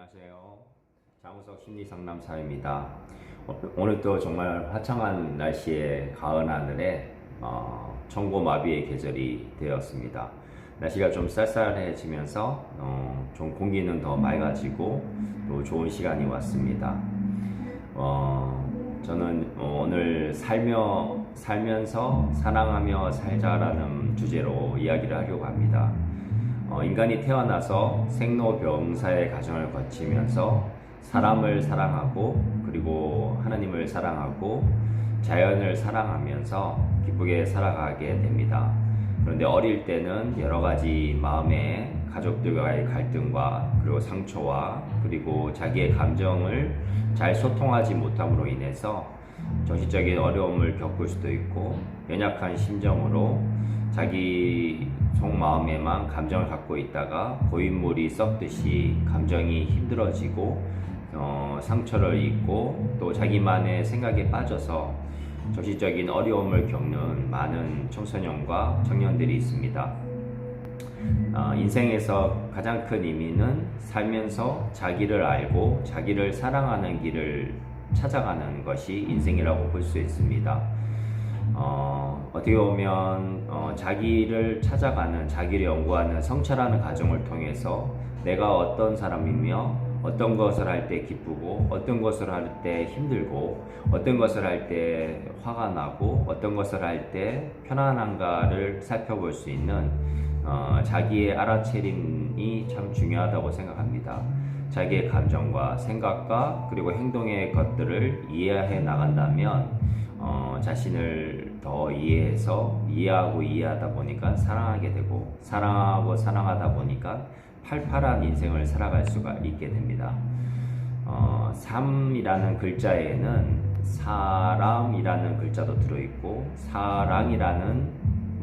안녕하세요. 장우석 심리상담사입니다. 오늘도 정말 화창한 날씨에 가을 하늘에 청고마비의 계절이 되었습니다. 날씨가 좀 쌀쌀해지면서 좀 공기는 더 맑아지고 또 좋은 시간이 왔습니다. 저는 오늘 살면서 사랑하며 살자라는 주제로 이야기를 하려고 합니다. 인간이 태어나서 생로병사의 과정을 거치면서 사람을 사랑하고 그리고 하나님을 사랑하고 자연을 사랑하면서 기쁘게 살아가게 됩니다. 그런데 어릴 때는 여러 가지 마음의 가족들과의 갈등과 그리고 상처와 그리고 자기의 감정을 잘 소통하지 못함으로 인해서 정신적인 어려움을 겪을 수도 있고 연약한 심정으로 자기 속마음에만 감정을 갖고 있다가 고인물이 썩듯이 감정이 힘들어지고 상처를 입고 또 자기만의 생각에 빠져서 정신적인 어려움을 겪는 많은 청소년과 청년들이 있습니다. 인생에서 가장 큰 의미는 살면서 자기를 알고 자기를 사랑하는 길을 찾아가는 것이 인생이라고 볼 수 있습니다. 어떻게 보면 자기를 찾아가는, 자기를 연구하는 성찰하는 과정을 통해서 내가 어떤 사람이며 어떤 것을 할 때 기쁘고 어떤 것을 할 때 힘들고 어떤 것을 할 때 화가 나고 어떤 것을 할 때 편안한가를 살펴볼 수 있는 자기의 알아차림이 참 중요하다고 생각합니다. 자기의 감정과 생각과 그리고 행동의 것들을 이해해 나간다면 자신을 더 이해하고 이해하다 보니까 사랑하게 되고 사랑하고 사랑하다 보니까 팔팔한 인생을 살아갈 수가 있게 됩니다. 삶이라는 글자에는 사람이라는 글자도 들어있고 사랑이라는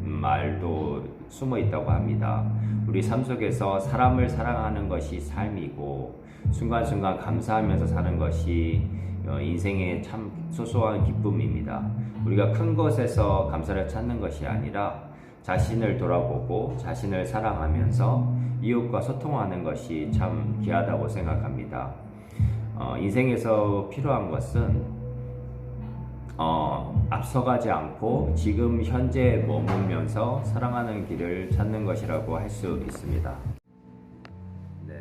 말도 숨어 있다고 합니다. 우리 삶 속에서 사람을 사랑하는 것이 삶이고 순간순간 감사하면서 사는 것이 인생의 참 소소한 기쁨입니다. 우리가 큰 것에서 감사를 찾는 것이 아니라 자신을 돌아보고 자신을 사랑하면서 이웃과 소통하는 것이 참 귀하다고 생각합니다. 인생에서 필요한 것은 앞서가지 않고 지금 현재에 머물면서 사랑하는 길을 찾는 것이라고 할 수 있습니다. 네,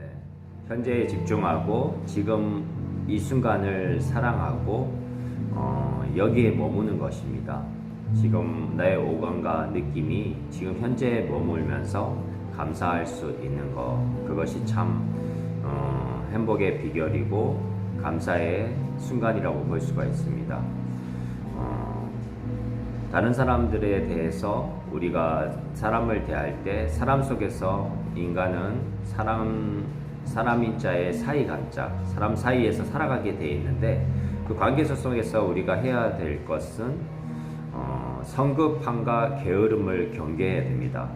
현재에 집중하고 지금 이 순간을 사랑하고 여기에 머무는 것입니다. 지금 나의 오감과 느낌이 지금 현재에 머물면서 감사할 수 있는 것, 그것이 참 행복의 비결이고 감사의 순간이라고 볼 수가 있습니다. 다른 사람들에 대해서 우리가 사람을 대할 때 사람 속에서 인간은 사람인 자의 사이간자, 사람 사이에서 살아가게 되어 있는데 그 관계 속에서 우리가 해야 될 것은 성급함과 게으름을 경계해야 됩니다.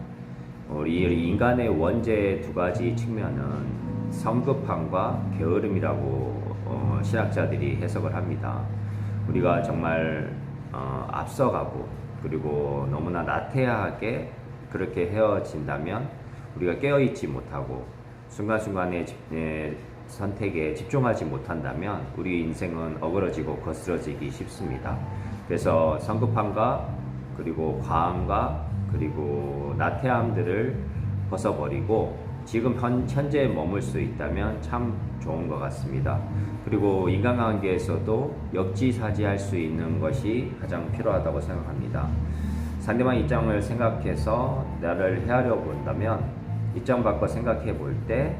우리 인간의 원죄의 두 가지 측면은 성급함과 게으름이라고 신학자들이 해석을 합니다. 우리가 정말 앞서가고 그리고 너무나 나태하게 그렇게 헤어진다면 우리가 깨어있지 못하고 순간순간의 선택에 집중하지 못한다면 우리 인생은 어그러지고 거스러지기 쉽습니다. 그래서 성급함과 그리고 과함과 그리고 나태함들을 벗어버리고 지금 현재에 머물 수 있다면 참 좋은 것 같습니다. 그리고 인간관계에서도 역지사지할 수 있는 것이 가장 필요하다고 생각합니다. 상대방 입장을 생각해서 나를 헤아려 본다면 입장 바꿔 생각해 볼 때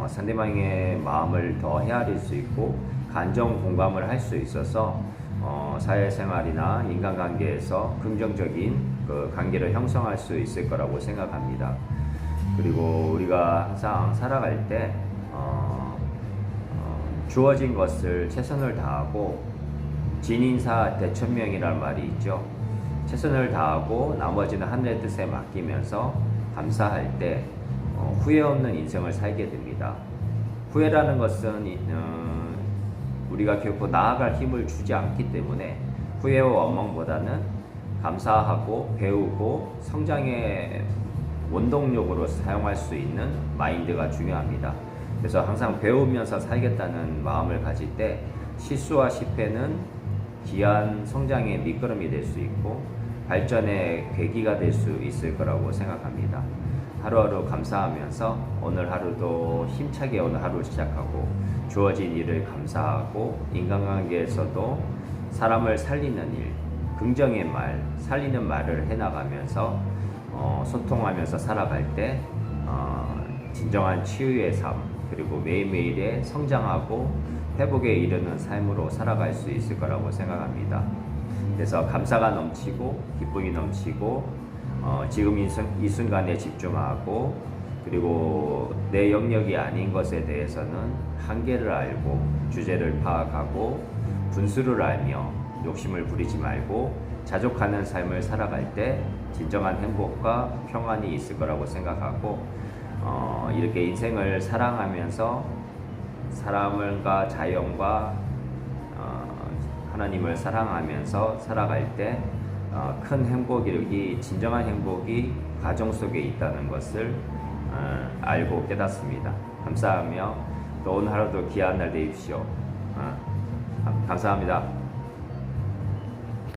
상대방의 마음을 더 헤아릴 수 있고 감정 공감을 할 수 있어서 사회생활이나 인간관계에서 긍정적인 그 관계를 형성할 수 있을 거라고 생각합니다. 그리고 우리가 항상 살아갈 때 주어진 것을 최선을 다하고 진인사 대천명이라는 말이 있죠. 최선을 다하고 나머지는 하늘의 뜻에 맡기면서 감사할 때 후회 없는 인생을 살게 됩니다. 후회라는 것은 우리가 결코 나아갈 힘을 주지 않기 때문에 후회와 원망보다는 감사하고 배우고 성장의 원동력으로 사용할 수 있는 마인드가 중요합니다. 그래서 항상 배우면서 살겠다는 마음을 가질 때 실수와 실패는 귀한 성장의 밑거름이 될 수 있고 발전의 계기가 될 수 있을 거라고 생각합니다. 하루하루 감사하면서 오늘 하루도 힘차게 오늘 하루를 시작하고 주어진 일을 감사하고 인간관계에서도 사람을 살리는 일, 긍정의 말, 살리는 말을 해나가면서 소통하면서 살아갈 때 진정한 치유의 삶 그리고 매일매일의 성장하고 회복에 이르는 삶으로 살아갈 수 있을 거라고 생각합니다. 그래서 감사가 넘치고 기쁨이 넘치고 지금 이 순간에 집중하고 그리고 내 영역이 아닌 것에 대해서는 한계를 알고 주제를 파악하고 분수를 알며 욕심을 부리지 말고 자족하는 삶을 살아갈 때 진정한 행복과 평안이 있을 거라고 생각하고 이렇게 인생을 사랑하면서 사람과 자연과 하나님을 사랑하면서 살아갈 때 큰 행복이 진정한 행복이 가정 속에 있다는 것을 알고 깨닫습니다. 감사하며 또 오늘 하루도 귀한 날 되십시오. 감사합니다.